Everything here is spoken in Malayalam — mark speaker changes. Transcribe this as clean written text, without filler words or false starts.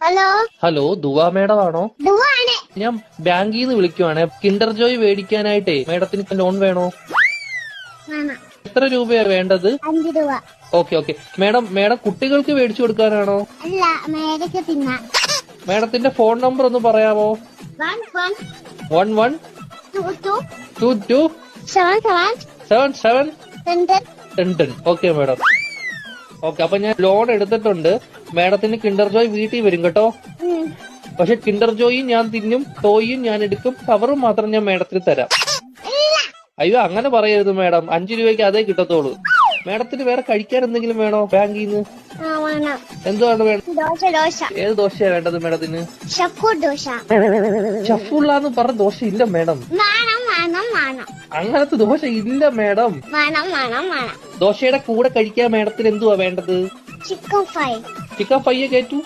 Speaker 1: ഹലോ
Speaker 2: ഹലോ ദുവാ മേഡം ആണോ?
Speaker 1: ദുവാണ്.
Speaker 2: ഞാൻ ബാങ്കിൽ നിന്ന് വിളിക്കുവാണ്. കിൻഡർ ജോയ് മേടിക്കാനായിട്ടേ മേഡത്തിന് ലോൺ വേണോ?
Speaker 1: വേണം.
Speaker 2: എത്ര രൂപയാ വേണ്ടത്?
Speaker 1: 5 രൂപ.
Speaker 2: ഓക്കെ മേഡം കുട്ടികൾക്ക് മേടിച്ചു കൊടുക്കാനാണോ?
Speaker 1: അല്ല, മേടിക്ക് തിന്നാൻ.
Speaker 2: മേഡത്തിന്റെ ഫോൺ നമ്പർ ഒന്ന് പറയാമോ?
Speaker 1: 11
Speaker 2: 11
Speaker 1: 22
Speaker 2: 22
Speaker 1: 77
Speaker 2: 77
Speaker 1: 10.
Speaker 2: 10. Okay madam. ഓക്കെ, അപ്പൊ ഞാൻ ലോൺ എടുത്തിട്ടുണ്ട്. മേഡത്തിന് കിൻഡർ ജോയ് വീട്ടിൽ വരും കേട്ടോ. പക്ഷെ കിൻഡർ ജോയും ഞാൻ തിന്നും, ടോയും ഞാൻ എടുക്കും, കവറും മാത്രം ഞാൻ മേഡത്തിന് തരാം. അയ്യോ, അങ്ങനെ പറയരുത് മേഡം. 5 രൂപയ്ക്ക് അതേ കിട്ടത്തോളൂ. മേഡത്തിന് വേറെ കഴിക്കാൻ എന്തെങ്കിലും വേണോ ബാങ്കിൽ നിന്ന്? എന്തുവാണ് വേണം?
Speaker 1: ദോശ.
Speaker 2: ഏത് ദോശയാ വേണ്ടത് മേഡത്തിന്?
Speaker 1: ഷഫൂർ ദോശ.
Speaker 2: ഷഫുള്ളാന്ന് പറഞ്ഞ ദോശ ഇല്ല മേഡം.
Speaker 1: വേണം.
Speaker 2: അങ്ങനത്തെ ദോശ ഇല്ല മേഡം.
Speaker 1: വേണം.
Speaker 2: ദോശയുടെ കൂടെ കഴിക്കാൻ മേഡത്തിന് എന്തുവാ വേണ്ടത്?
Speaker 1: Chicken fry.
Speaker 2: Chicken fry കയറ്റു.